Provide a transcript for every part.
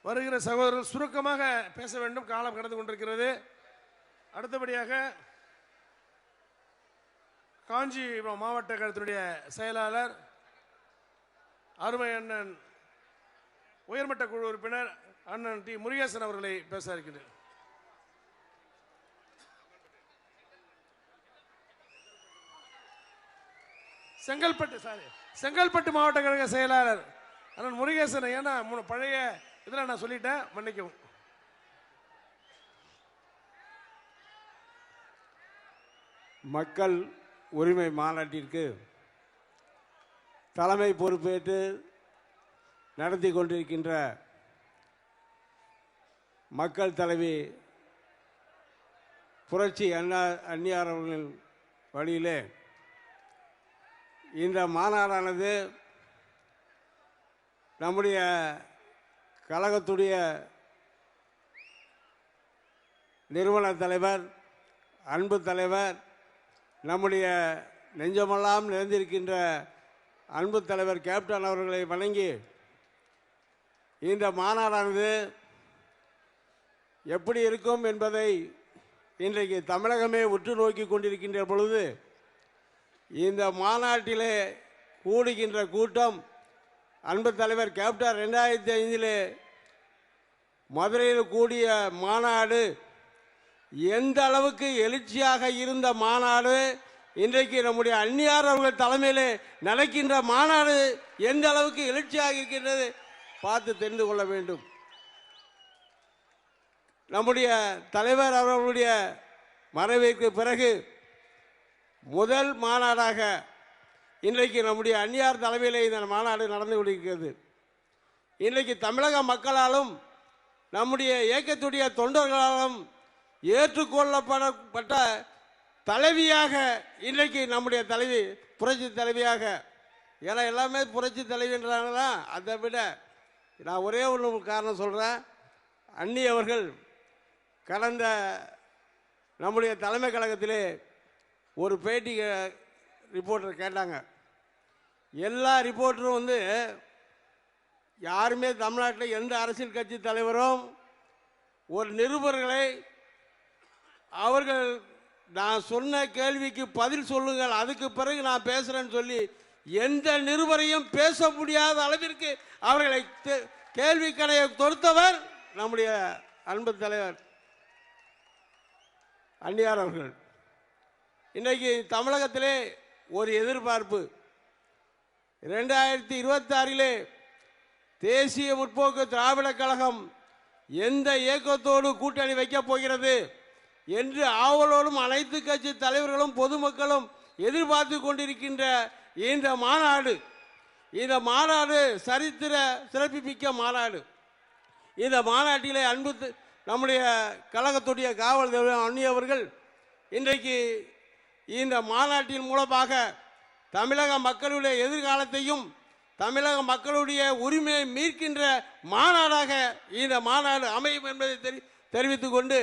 வருகிற சகோதரர் சுருக்கமாக பேச வேண்டும், காலம் கடந்து கொண்டிருக்கிறது. அடுத்தபடியாக காஞ்சிபுரம் மாவட்ட கழகத்தினுடைய செயலாளர் அருமை அண்ணன் உயர்மட்ட குழு உறுப்பினர் அண்ணன் டி முருகேசன் அவர்களை பேச இருக்கிறேன். செங்கல்பட்டு மாவட்ட கழக செயலாளர் அண்ணன் முருகேசன். ஏன்னா பழைய இதில் நான் சொல்லிட்டேன், மன்னிக்கவும். மக்கள் உரிமை மாநாட்டிற்கு தலைமை பொறுப்பேற்று நடத்தி கொண்டிருக்கின்ற மக்கள் தலைவி புரட்சி அன்னியார் அவர்களின் வழியிலே இந்த மாநாடானது நம்முடைய கழகத்துடைய நிறுவன தலைவர், அன்பு தலைவர், நம்முடைய நெஞ்சமெல்லாம் நிறைந்திருக்கின்ற அன்பு தலைவர் கேப்டன் அவர்களை வணங்கி இந்த மாநாடானது எப்படி இருக்கும் என்பதை இன்றைக்கு தமிழகமே உற்று நோக்கி கொண்டிருக்கின்ற பொழுது இந்த மாநாட்டிலே கூடுகின்ற கூட்டம், அன்பு தலைவர் கேப்டன் 2005 மதுரையில் கூடிய மாநாடு எந்த அளவுக்கு எழுச்சியாக இருந்த மாநாடு, இன்றைக்கு நம்முடைய அன்னியார் அவர்கள் தலைமையிலே நடக்கின்ற மாநாடு எந்த அளவுக்கு எழுச்சியாக இருக்கின்றது பார்த்து தெரிந்து கொள்ள வேண்டும். நம்முடைய தலைவர் அவர்களுடைய மறைவுக்கு பிறகு முதல் மாநாடாக இன்றைக்கு நம்முடைய அன்னியார் தலைமையிலே இந்த மாநாடு நடந்து கொண்டிருக்கிறது. இன்றைக்கு தமிழக மக்களாலும் நம்முடைய இயக்கத்துடைய தொண்டர்களாலும் ஏற்றுக்கொள்ளப்பட்ட தலைவியாக இன்றைக்கு நம்முடைய தலைவி புரட்சி தலைவியாக, ஏன்னா எல்லாமே புரட்சி தலைவின்றாங்களா, அதை விட நான் ஒரே ஒன்று காரணம் சொல்கிறேன். அன்னி அவர்கள் கடந்த நம்முடைய தலைமை கழகத்திலே ஒரு பேட்டி ரிப்போர்ட்டர் கேட்டாங்க. எல்லா ரிப்போர்ட்டரும் யாருமே தமிழ்நாட்டில் எந்த அரசியல் கட்சி தலைவரும் ஒரு நிருபர்களை அவர்கள் நான் சொன்ன கேள்விக்கு பதில் சொல்லுங்கள், அதுக்கு பிறகு நான் பேசுகிறேன்னு சொல்லி எந்த நிருபரையும் பேச முடியாத அளவிற்கு அவர்களை கேள்வி கணையை தொடுத்தவர் நம்முடைய அன்பு தலைவர் அன்னியார் அவர்கள். இன்றைக்கு தமிழகத்திலே ஒரு எதிர்பார்ப்பு, 2026 தேசிய முற்போக்கு திராவிட கழகம் எந்த இயக்கத்தோடு கூட்டணி வைக்கப் போகிறது என்று ஆவலோடும் அனைத்து கட்சி தலைவர்களும் பொதுமக்களும் எதிர்பார்த்து கொண்டிருக்கின்ற இந்த மாநாடு சரித்திர சிறப்புமிக்க மாநாடு. இந்த மாநாட்டிலே அன்பு நம்முடைய கழகத்துடைய காவல் தலைவர் அன்னி அவர்கள் இன்றைக்கு இந்த மாநாட்டின் மூலமாக தமிழக மக்களுடைய எதிர்காலத்தையும் தமிழக மக்களுடைய உரிமையை மீட்கின்ற மாநாடாக இந்த மாநாடு அமையும் என்பதை தெரிவித்துக் கொண்டு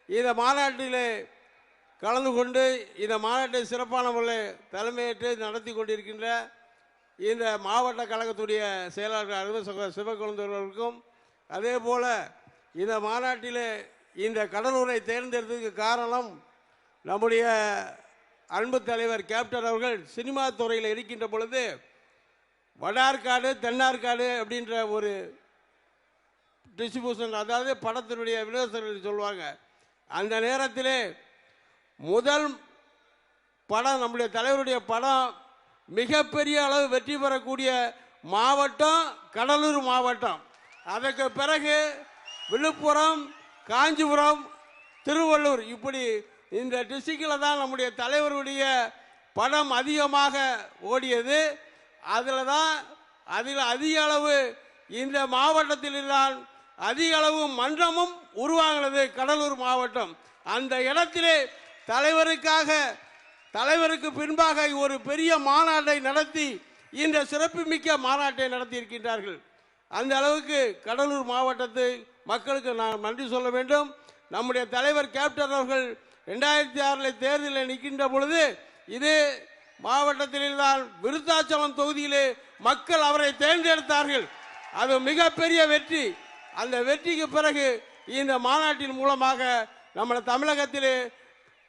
இந்த மாநாட்டிலே கலந்து கொண்டு இந்த மாநாட்டை சிறப்பான முறையில் தலைமையேற்று நடத்தி கொண்டிருக்கின்ற இந்த மாவட்ட கழகத்துடைய செயலாளர் அருமை சிவகுழந்தவர்களுக்கும், அதே போல் இந்த மாநாட்டிலே இந்த கடலூரை தேர்ந்தெடுத்ததுக்கு காரணம் நம்முடைய அன்பு தலைவர் கேப்டன் அவர்கள் சினிமா துறையில் இருக்கின்ற பொழுது வடார்காடு தென்னார்காடு அப்படின்ற ஒரு டிஸ்ட்ரிபியூஷன், அதாவது படத்தினுடைய விநியோகஸ்தர்கள் சொல்லுவாங்க. அந்த நேரத்திலே முதல் படம் நம்முடைய தலைவருடைய படம் மிகப்பெரிய அளவு வெற்றி பெறக்கூடிய மாவட்டம் கடலூர் மாவட்டம். அதற்கு பிறகு விழுப்புரம், காஞ்சிபுரம், திருவள்ளூர், இப்படி இந்த டிஸ்ட்ரிக்டில் தான் நம்முடைய தலைவருடைய படம் அதிகமாக ஓடியது. அதில் அதிக அளவு இந்த மாவட்டத்தில் தான் அதிக அளவு மன்றமும் உருவாகிறது கடலூர் மாவட்டம். அந்த இடத்திலே தலைவருக்கு பின்பாக ஒரு பெரிய மாநாட்டை நடத்தி இந்த சிறப்புமிக்க மாநாட்டை நடத்தி இருக்கின்றார்கள். அந்த அளவுக்கு கடலூர் மாவட்டத்து மக்களுக்கு நான் நன்றி சொல்ல வேண்டும். நம்முடைய தலைவர் கேப்டன் அவர்கள் 2006 தேர்தலில் நிற்கின்ற பொழுது இதே மாவட்டத்தில் தான் விருத்தாச்சலம் தொகுதியிலே மக்கள் அவரை தேர்ந்தெடுத்தார்கள். அது மிகப்பெரிய வெற்றி. அந்த வெற்றிக்கு பிறகு இந்த மாநாட்டின் மூலமாக நம்ம தமிழகத்திலே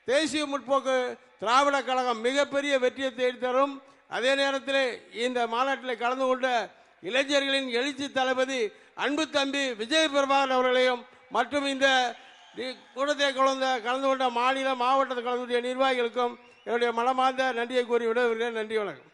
தேசிய முற்போக்கு திராவிட கழகம் மிகப்பெரிய வெற்றியை தேடி தரும். அதே நேரத்தில் இந்த மாநாட்டில் கலந்து கொண்ட இளைஞர்களின் எழுச்சி தளபதி அன்பு தம்பி விஜய் பிரபாகர் அவர்களையும் மற்றும் இந்த கூட்டத்தை கலந்து கொண்ட மாநில மாவட்டத்தை கலந்து கொண்ட நிர்வாகிகளுக்கும் என்னுடைய மனமார்ந்த நன்றியை கூறி விட நன்றி, வணக்கம்.